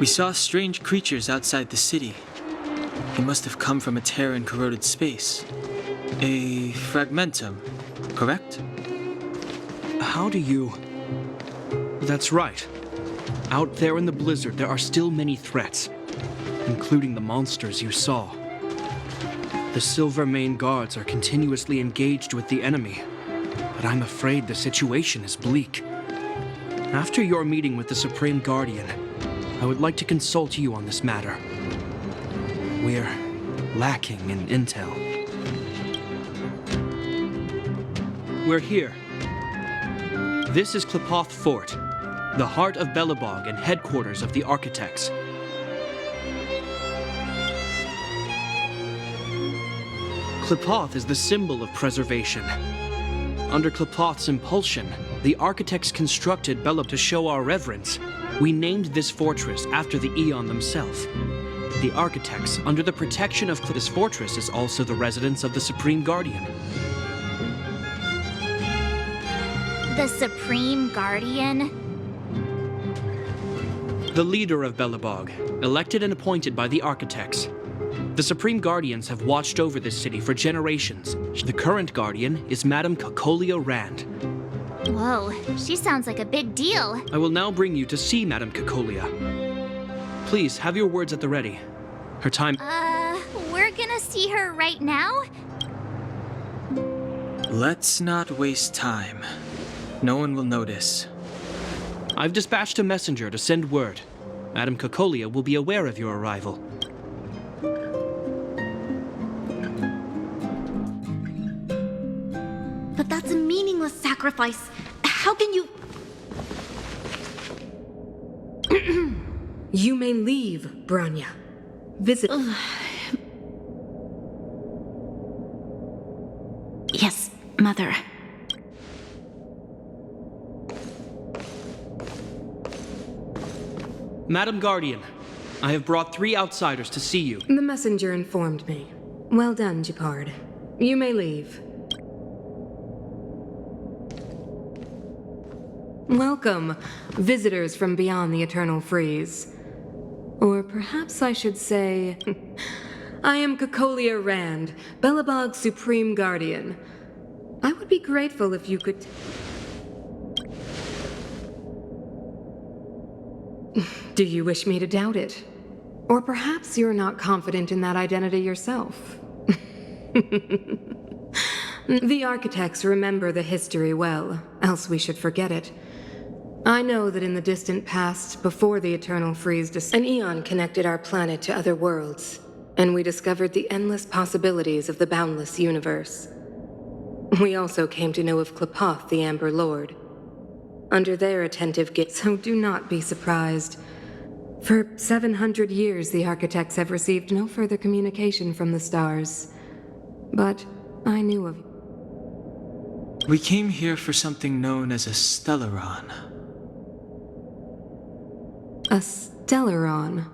We saw strange creatures outside the city. They must have come from a tear in corroded space. A fragmentum, correct? How do you... That's right. Out there in the blizzard, there are still many threats, including the monsters you saw. The Silvermane guards are continuously engaged with the enemy, but I'm afraid the situation is bleak. After your meeting with the Supreme Guardian, I would like to consult you on this matter. We're lacking in intel. We're here. This is Qlipoth Fort, the heart of Belobog and headquarters of the architects. Qlipoth is the symbol of preservation. Under Qlipoth's impulsion, the architects constructed Belobog to show our reverence. We named this fortress after the Aeon themselves. The architects, under the protection of this fortress, is also the residence of the Supreme Guardian. The Supreme Guardian? The leader of Belobog, elected and appointed by the architects. The Supreme Guardians have watched over this city for generations. The current Guardian is Madame Cocolia Rand. Whoa, she sounds like a big deal. I will now bring you to see Madame Cocolia. Please, have your words at the ready. Her time... We're gonna see her right now? Let's not waste time. No one will notice. I've dispatched a messenger to send word. Madame Cocolia will be aware of your arrival. But that's a meaningless sacrifice. How can you... You may leave, Branya. Visit... Yes, Mother. Madam Guardian, I have brought 3 outsiders to see you. The messenger informed me. Well done, Gepard. You may leave. Welcome, visitors from beyond the Eternal Freeze. Or perhaps I should say... I am Cocolia Rand, Belobog's Supreme Guardian. I would be grateful if you could... Do you wish me to doubt it? Or perhaps you're not confident in that identity yourself? The architects remember the history well, else we should forget it. I know that in the distant past, before the Eternal Freeze, an Aeon connected our planet to other worlds, and we discovered the endless possibilities of the boundless universe. We also came to know of Qlipoth, the Amber Lord. Under their attentive gaze, so do not be surprised. For 700 years, the architects have received no further communication from the stars. But I knew of... We came here for something known as a stellaron. A stellaron?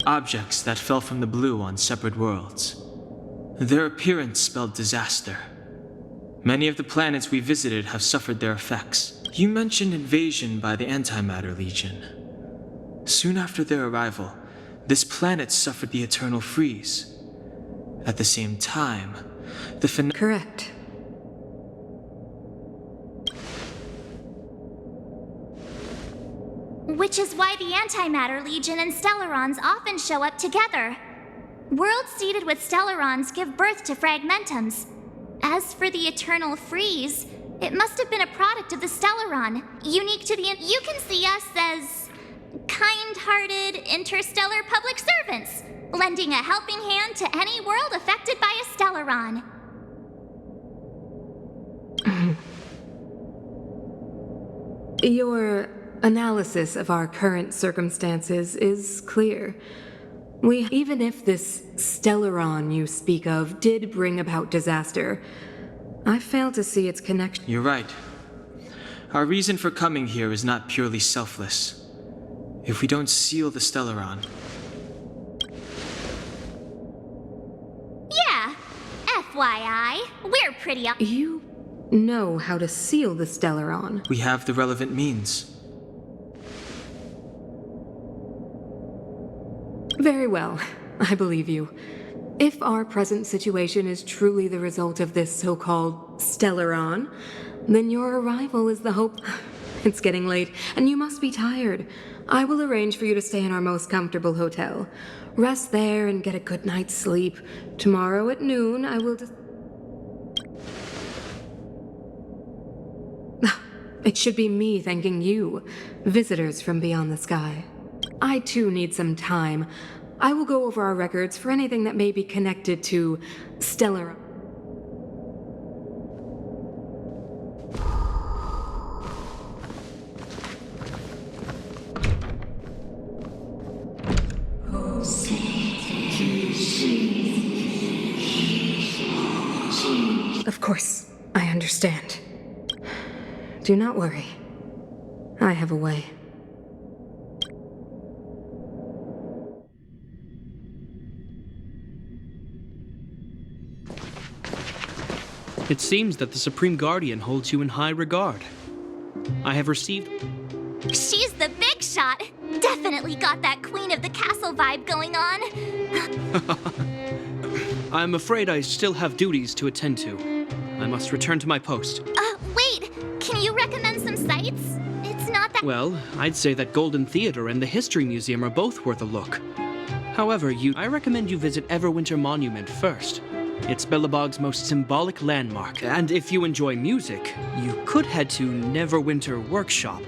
Objects that fell from the blue on separate worlds. Their appearance spelled disaster. Many of the planets we visited have suffered their effects. You mentioned invasion by the Antimatter Legion. Soon after their arrival, this planet suffered the Eternal Freeze. At the same time, the Correct. Which is why the Antimatter Legion and Stellarons often show up together. Worlds seeded with Stellarons give birth to fragmentums. As for the Eternal Freeze, it must have been a product of the Stellaron, unique to the... You can see us as kind-hearted interstellar public servants, lending a helping hand to any world affected by a Stellaron. Your analysis of our current circumstances is clear. Even if this Stellaron you speak of did bring about disaster, I fail to see its connection. You're right. Our reason for coming here is not purely selfless. If we don't seal the Stellaron... Yeah, FYI, we're pretty... You know how to seal the Stellaron. We have the relevant means. Very well, I believe you. If our present situation is truly the result of this so-called Stellaron, then your arrival is the hope. It's getting late, and you must be tired. I will arrange for you to stay in our most comfortable hotel. Rest there and get a good night's sleep. Tomorrow at noon, I will It should be me thanking you, visitors from beyond the sky. I too need some time. I will go over our records for anything that may be connected to Stellaron. Of course, I understand. Do not worry. I have a way. It seems that the Supreme Guardian holds you in high regard. I have received... She's the big shot. Definitely got that Queen of the Castle vibe going on. I'm afraid I still have duties to attend to. I must return to my post. Wait. Can you recommend some sites? It's not that... Well, I'd say that Golden Theater and the History Museum are both worth a look. However, I recommend you visit Everwinter Monument first. It's Belobog's most symbolic landmark, and if you enjoy music, you could head to Neverwinter Workshop.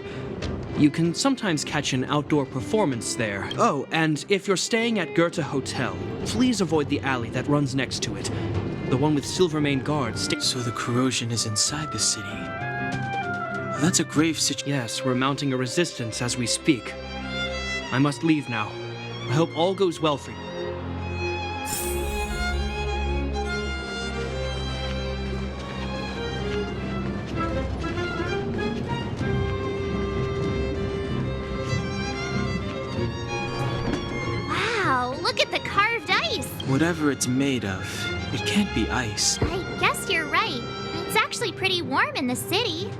You can sometimes catch an outdoor performance there. Oh, and if you're staying at Goethe Hotel, please avoid the alley that runs next to it. The one with Silvermane guards. So the corrosion is inside the city. That's a grave situation. Yes, we're mounting a resistance as we speak. I must leave now. I hope all goes well for you. Wow, look at the carved ice. Whatever it's made of, it can't be ice. I guess you're right. It's actually pretty warm in the city.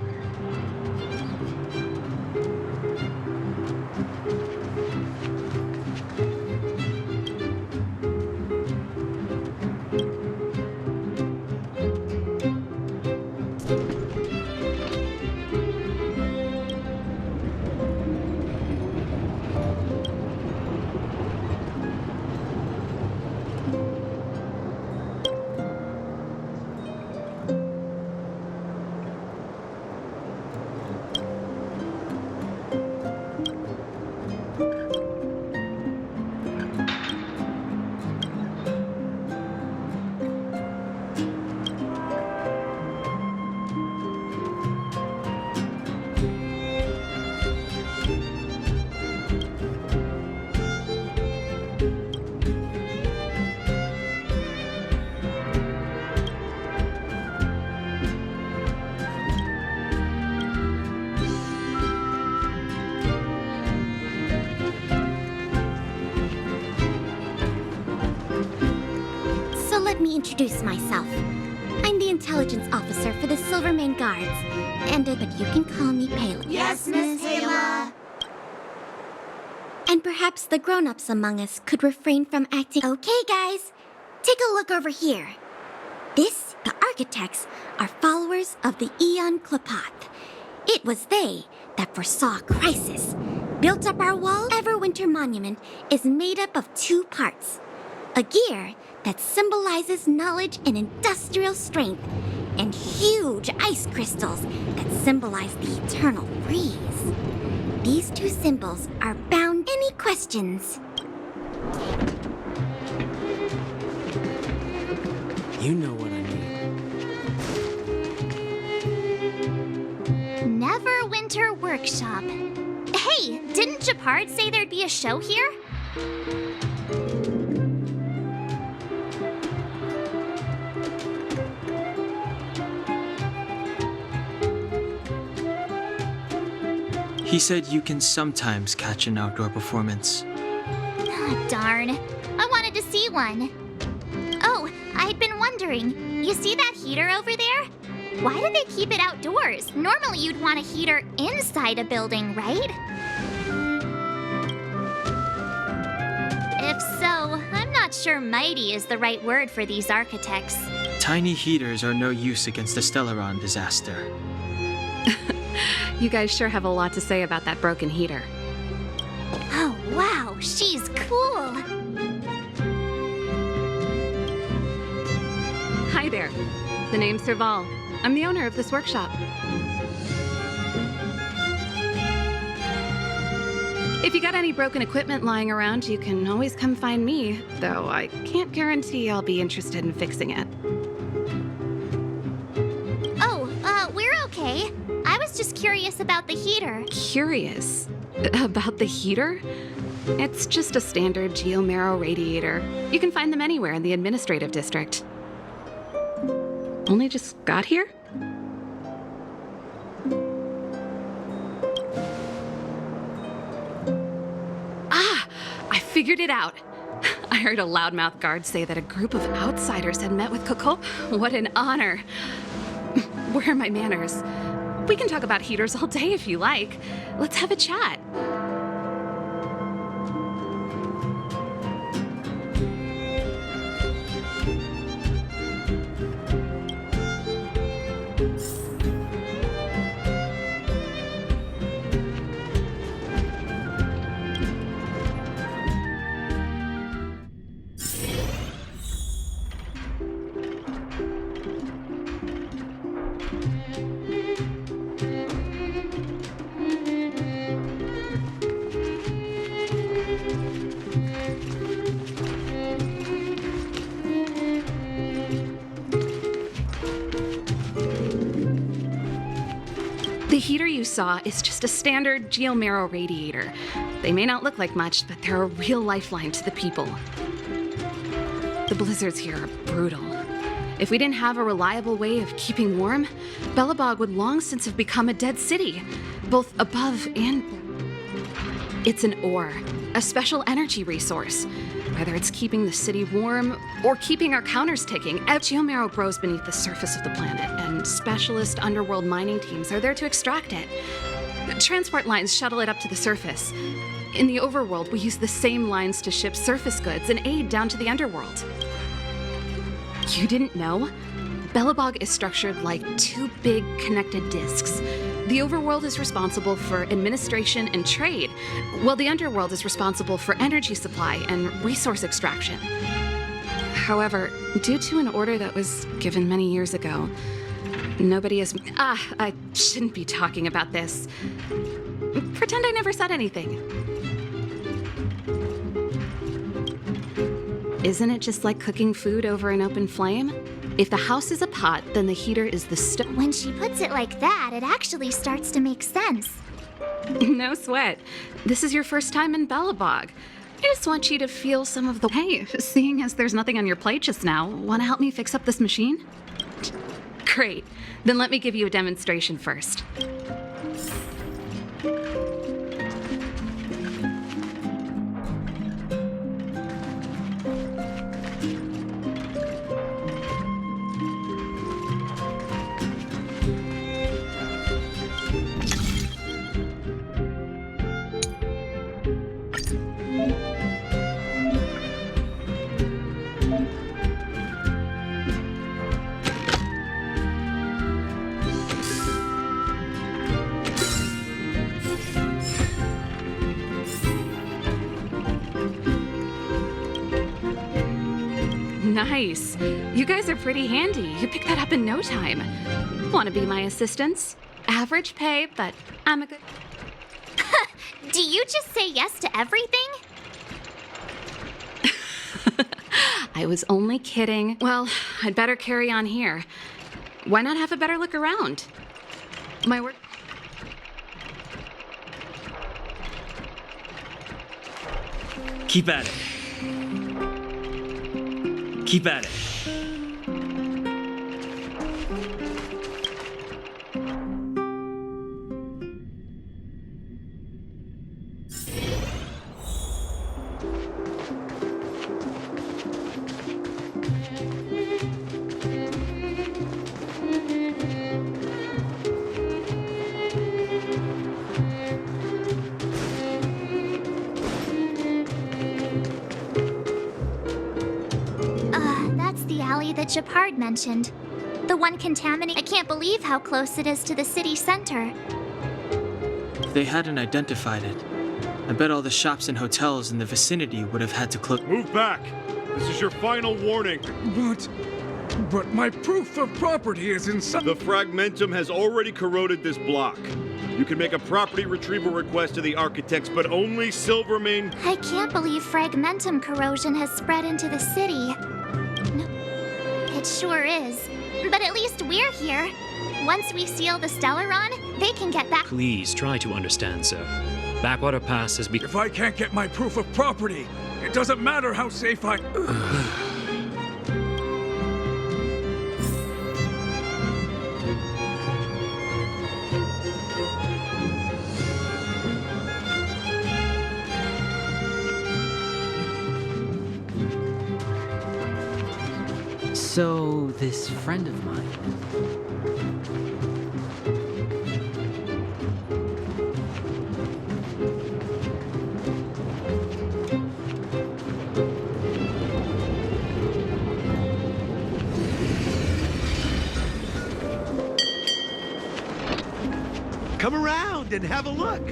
Let me introduce myself. I'm the intelligence officer for the Silvermane Guards, but you can call me Payla. Yes, Miss Payla. And perhaps the grown-ups among us could refrain from acting... Okay, guys, take a look over here. The architects, are followers of the Aeon Klapath. It was they that foresaw a crisis. Built up our wall, Everwinter Monument is made up of two parts. A gear that symbolizes knowledge and industrial strength, and huge ice crystals that symbolize the eternal freeze. These two symbols are bound. Any questions? You know what I mean. Neverwinter Workshop. Hey, didn't Japard say there'd be a show here? He said you can sometimes catch an outdoor performance. Ah, darn. I wanted to see one. Oh, I'd been wondering. You see that heater over there? Why do they keep it outdoors? Normally you'd want a heater inside a building, right? If so, I'm not sure mighty is the right word for these architects. Tiny heaters are no use against the Stellaron disaster. You guys sure have a lot to say about that broken heater. Oh, wow, she's cool. Hi there. The name's Serval. I'm the owner of this workshop. If you got any broken equipment lying around, you can always come find me, though I can't guarantee I'll be interested in fixing it. Oh, we're okay. I was just curious about the heater. Curious? About the heater? It's just a standard geomarrow radiator. You can find them anywhere in the administrative district. Only just got here? I figured it out. I heard a loudmouth guard say that a group of outsiders had met with Coco. What an honor. Where are my manners? We can talk about heaters all day if you like. Let's have a chat. The heater you saw is just a standard geomarrow radiator. They may not look like much, but they're a real lifeline to the people. The blizzards here are brutal. If we didn't have a reliable way of keeping warm, Belobog would long since have become a dead city, both above and... It's an ore, a special energy resource. Whether it's keeping the city warm or keeping our counters ticking, geomarrow grows beneath the surface of the planet, and specialist underworld mining teams are there to extract it. Transport lines shuttle it up to the surface. In the overworld, we use the same lines to ship surface goods and aid down to the underworld. You didn't know? Belobog is structured like two big connected disks. The overworld is responsible for administration and trade, while the underworld is responsible for energy supply and resource extraction. However, due to an order that was given many years ago, nobody is... I shouldn't be talking about this. Pretend I never said anything. Isn't it just like cooking food over an open flame? If the house is a pot, then the heater is the stove. When she puts it like that, it actually starts to make sense. No sweat. This is your first time in Belobog. I just want you to feel some of the... Hey, seeing as there's nothing on your plate just now, want to help me fix up this machine? Great. Then let me give you a demonstration first. Nice. You guys are pretty handy. You picked that up in no time. Want to be my assistants? Average pay, but I'm a good... Do you just say yes to everything? I was only kidding. Well, I'd better carry on here. Why not have a better look around? My work... Keep at it. Keep at it. that Japard mentioned. The one contaminated. I can't believe how close it is to the city center. If they hadn't identified it, I bet all the shops and hotels in the vicinity would have had to close. Move back! This is your final warning. But my proof of property is in some... The fragmentum has already corroded this block. You can make a property retrieval request to the architects, but only Silvermane... I can't believe fragmentum corrosion has spread into the city. No, it sure is. But at least we're here. Once we seal the Stellaron, they can get back. Please try to understand, sir. Backwater Pass has been... If I can't get my proof of property, it doesn't matter how safe I... So, this friend of mine... Come around and have a look.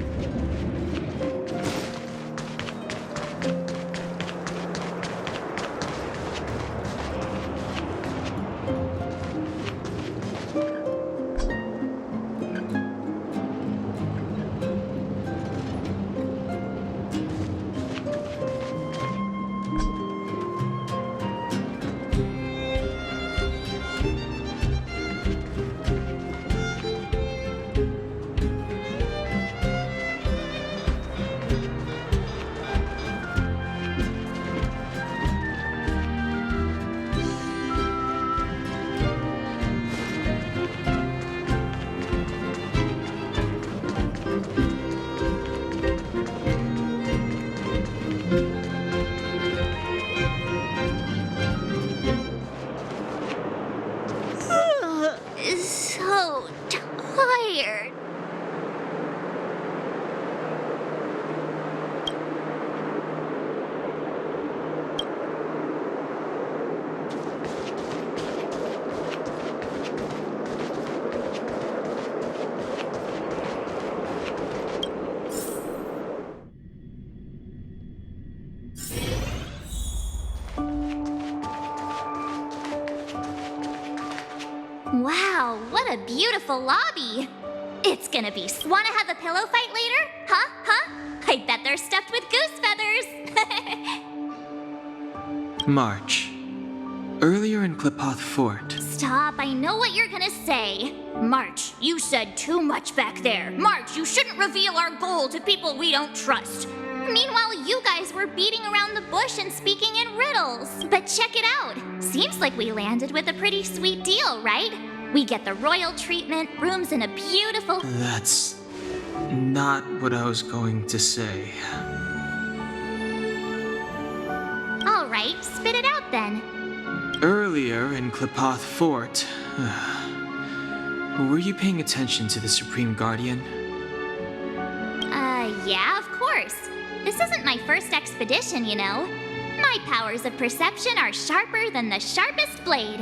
So tired. Wow, what a beautiful lobby! It's gonna be. Wanna have a pillow fight later? Huh? I bet they're stuffed with goose feathers! March. Earlier in Klipoth Fort. Stop, I know what you're gonna say. March, you said too much back there. March, you shouldn't reveal our goal to people we don't trust. Meanwhile, you guys were beating around the bush and speaking in riddles. But check it out. Seems like we landed with a pretty sweet deal, right? We get the royal treatment, rooms in a beautiful... That's not what I was going to say. All right, spit it out then. Earlier in Klipoth Fort, were you paying attention to the Supreme Guardian? Yeah, of course. This isn't my first expedition, you know. My powers of perception are sharper than the sharpest blade.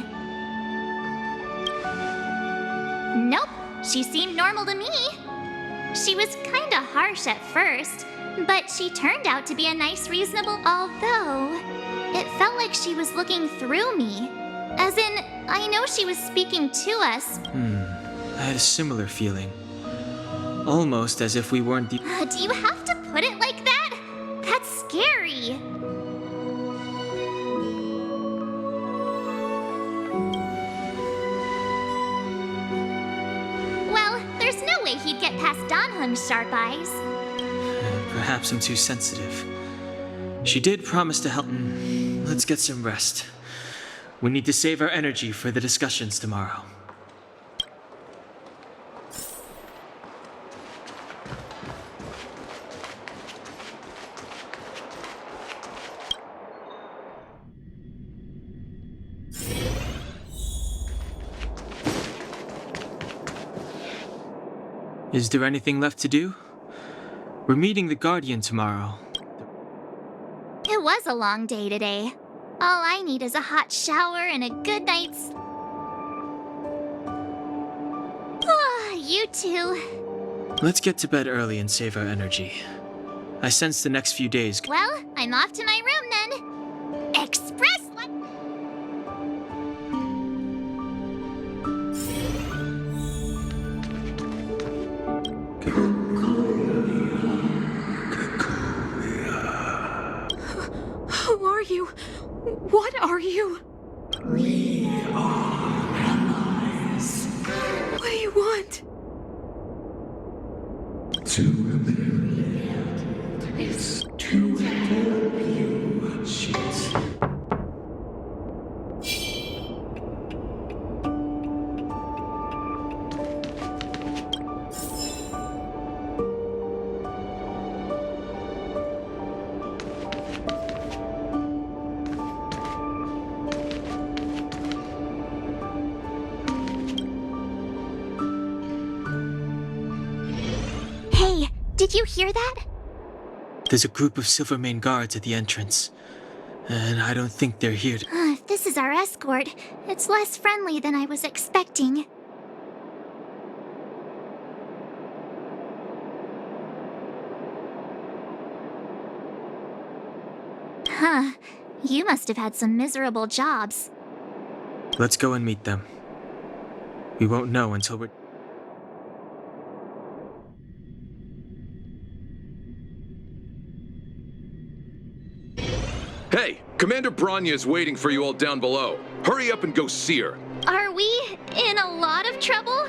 Nope, she seemed normal to me. She was kinda harsh at first, but she turned out to be a nice, reasonable... Although, it felt like she was looking through me. As in, I know she was speaking to us. I had a similar feeling. Almost as if we weren't the... Do you have to put it like that? That's scary. Well, there's no way he'd get past Danhung's sharp eyes. Perhaps I'm too sensitive. She did promise to help. Let's get some rest. We need to save our energy for the discussions tomorrow. Is there anything left to do? We're meeting the Guardian tomorrow. It was a long day today. All I need is a hot shower and a good night's... Ah, you two. Let's get to bed early and save our energy. I sense the next few days... Well, I'm off to my room then. Express... Who are you? What are you? We are allies. What do you want? To eliminate is to help you cheat. Hey, did you hear that? There's a group of Silvermane guards at the entrance. And I don't think they're here to... If this is our escort, it's less friendly than I was expecting. Huh. You must have had some miserable jobs. Let's go and meet them. We won't know until we're... Hey, Commander Bronya is waiting for you all down below. Hurry up and go see her. Are we in a lot of trouble?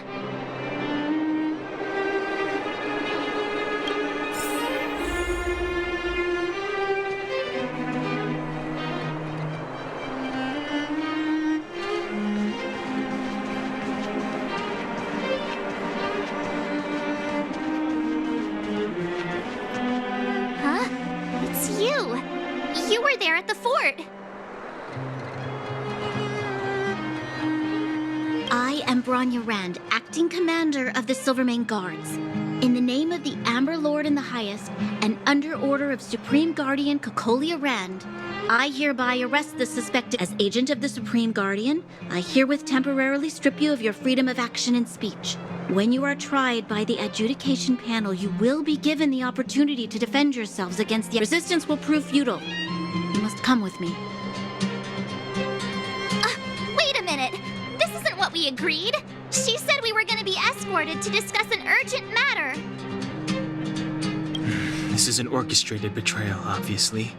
Huh? It's you. You were there at the fort. I am Bronya Rand, acting commander of the Silvermane Guards. In the name of the Amber Lord in the Highest, and under order of Supreme Guardian Cocolia Rand, I hereby arrest the suspected as agent of the Supreme Guardian. I herewith temporarily strip you of your freedom of action and speech. When you are tried by the adjudication panel, you will be given the opportunity to defend yourselves against the resistance will prove futile. You must come with me. Wait a minute. This isn't what we agreed. She said we were going to be escorted to discuss an urgent matter. This is an orchestrated betrayal, obviously.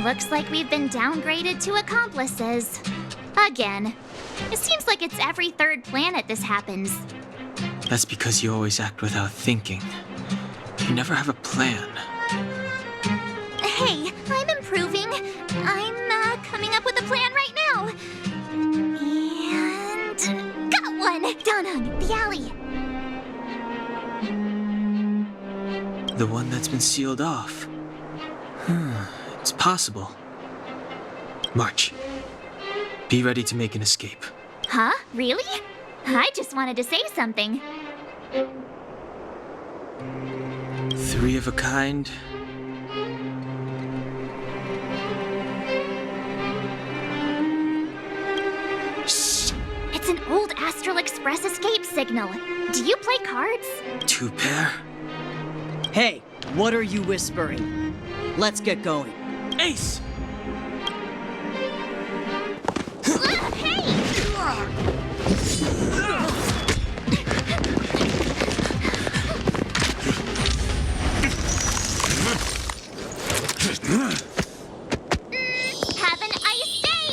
Looks like we've been downgraded to accomplices. Again. It seems like it's every third planet this happens. That's because you always act without thinking. You never have a plan. Hey, I'm improving. I'm coming up with a plan right now. And got one! Down on the alley. The one that's been sealed off. It's possible. March. Be ready to make an escape. Huh? Really? I just wanted to say something. 3 of a kind. Shh! It's an old Astral Express escape signal. Do you play cards? 2 pair. Hey, what are you whispering? Let's get going. Ace! Have an ice day!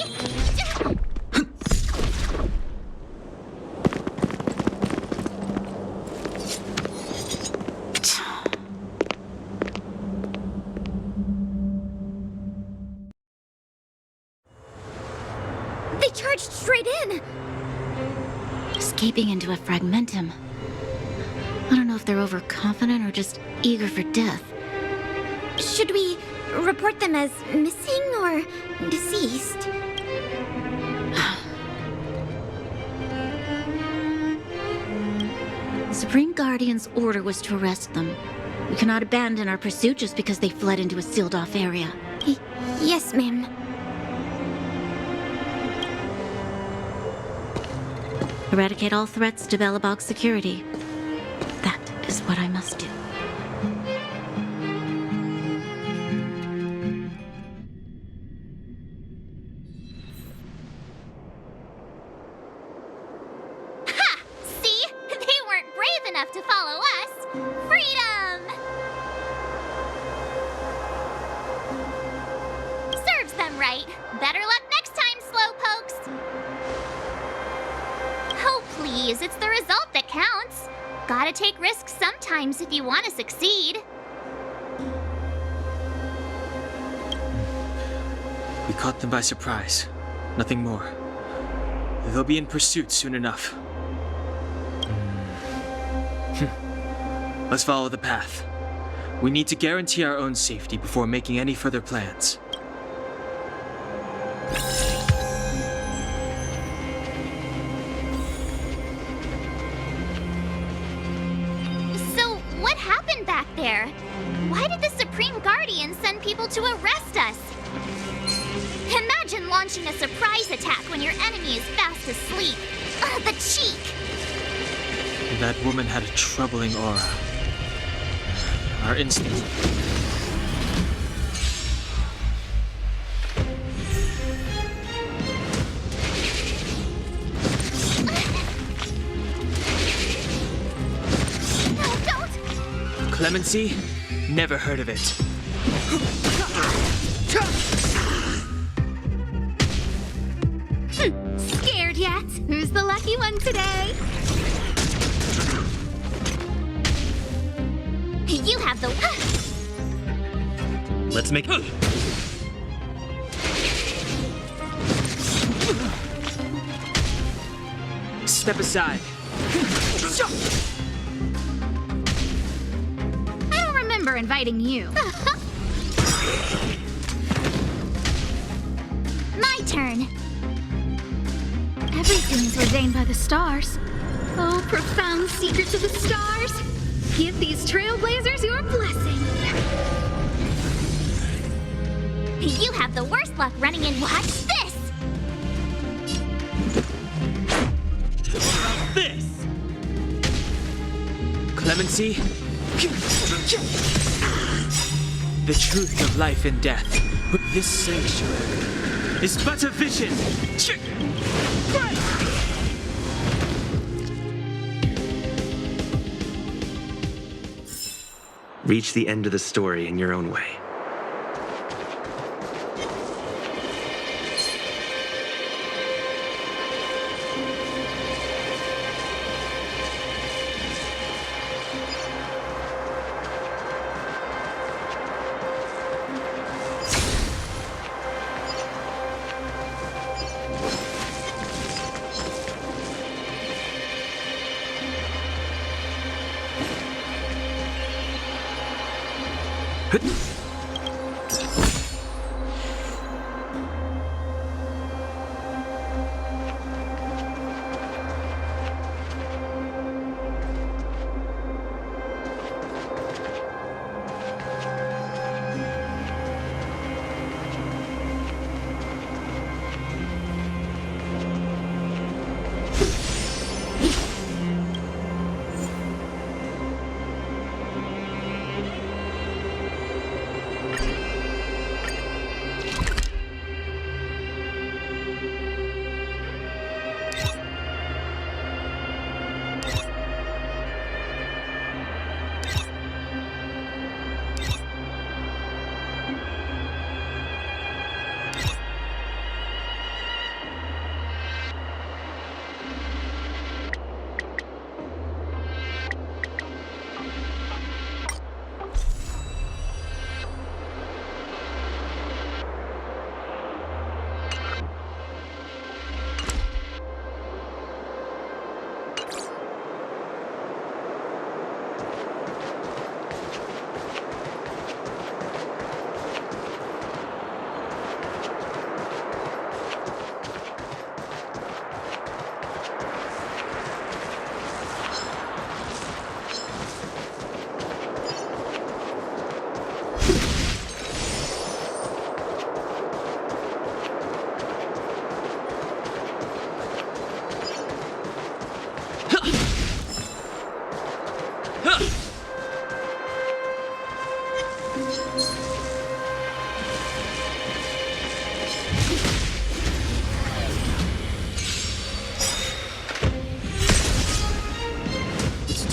They charged straight in! Escaping into a fragmentum. I don't know if they're overconfident or just eager for death. Should we report them as missing or deceased? The Supreme Guardian's order was to arrest them. We cannot abandon our pursuit just because they fled into a sealed-off area. Yes, ma'am. Eradicate all threats to Belobog security. That is what I must do. Ha! See? They weren't brave enough to follow us. Freedom! Serves them right. Better luck next time, slowpokes. Oh, please, it's the result that counts. Gotta take risks sometimes if you want to succeed. We caught them by surprise. Nothing more. They'll be in pursuit soon enough. Let's follow the path. We need to guarantee our own safety before making any further plans. So, what happened back there? Why did the Supreme Guardian send people to arrest us? Imagine launching a surprise attack when your enemy is fast asleep. The cheek! That woman had a troubling aura. Our instinct. No, don't! Clemency? Never heard of it. Scared yet? Who's the lucky one today? You have the... Let's make... Step aside. I don't remember inviting you. My turn. Everything is ordained by the stars. Oh, profound secrets of the stars. Give these trailblazers your blessing. You have the worst luck running in. Watch this! This! Clemency? The truth of life and death. This sanctuary is but a vision. Reach the end of the story in your own way.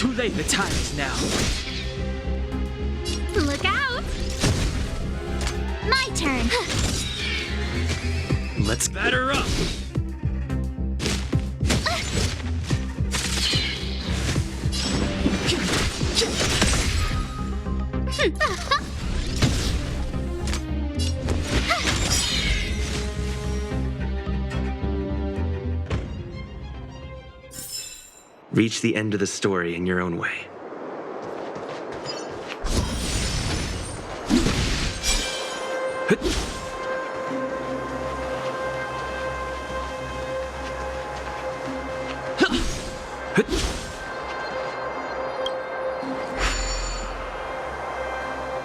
too late. The time is now. Look out! My turn. Let's batter up. reach the end of the story in your own way.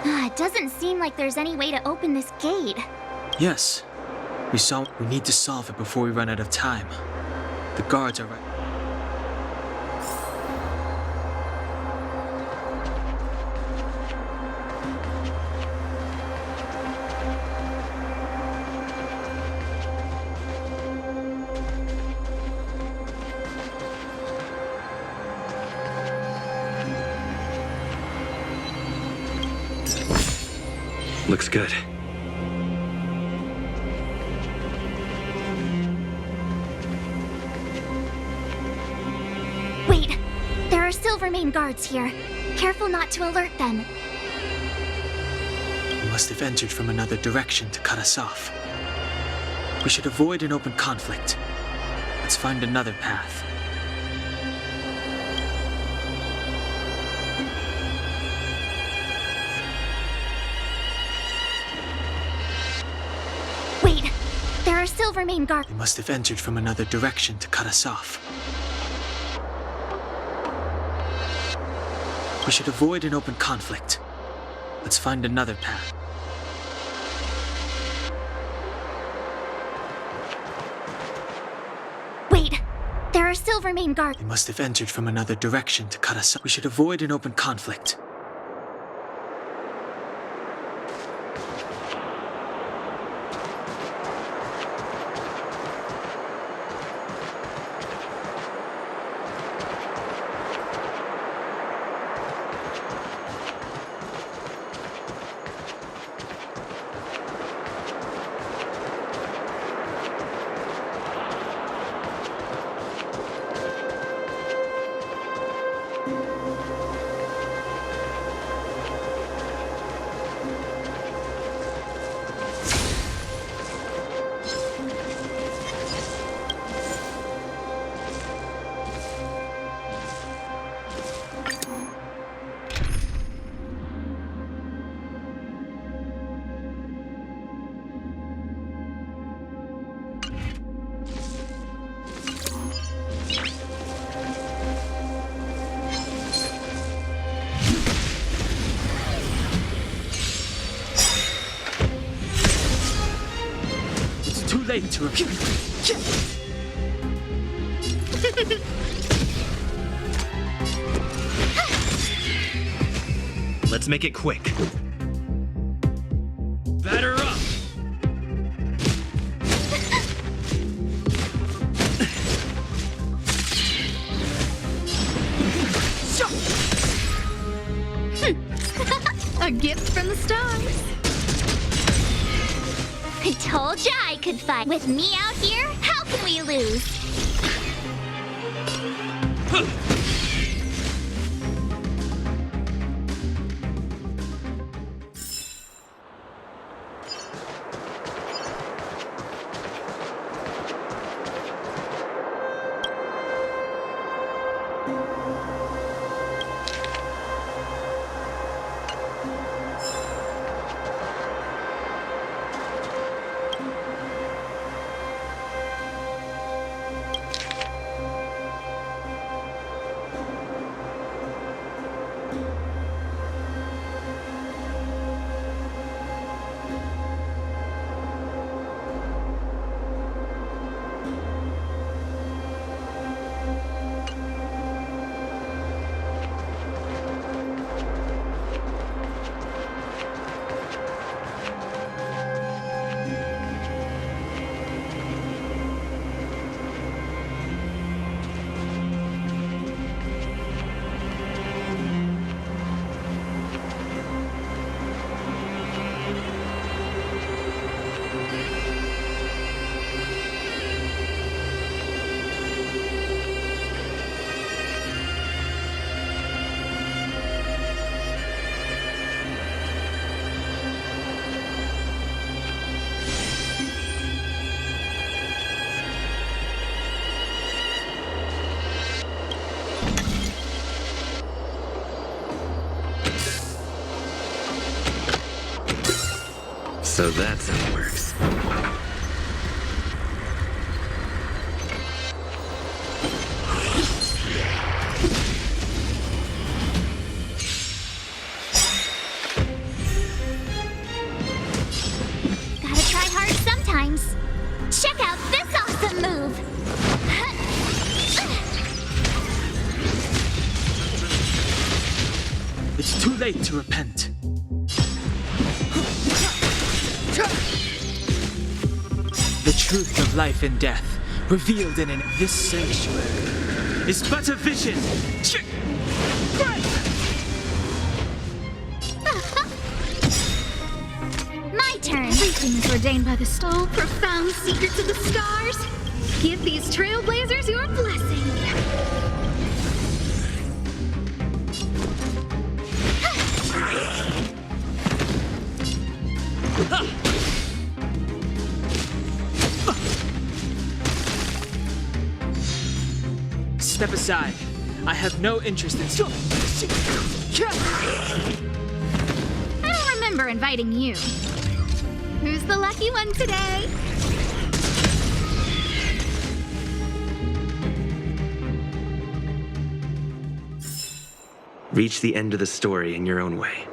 It doesn't seem like there's any way to open this gate. Yes. We need to solve it before we run out of time. The guards are right. Looks good. Wait, there are Silvermane guards here. Careful not to alert them. We must have entered from another direction to cut us off. We should avoid an open conflict. Let's find another path. Wait, there are Silvermane guards. We must have entered from another direction to cut us off. We should avoid an open conflict. Let's find another path. Wait, there are Silvermane guards. We must have entered from another direction to cut us off. We should avoid an open conflict. Too late to Let's make it quick. batter up. A gift from the stars. I told ya I could fight. With me out here, how can we lose? So that's how it works. Gotta try hard sometimes. Check out this awesome move! It's too late to repent. The truth of life and death, revealed in this sanctuary, is but a vision. My turn. Everything is ordained by the soul, profound secrets of the stars. Give these trailblazers your blessing. Step aside. I have no interest in... I don't remember inviting you. Who's the lucky one today? Reach the end of the story in your own way.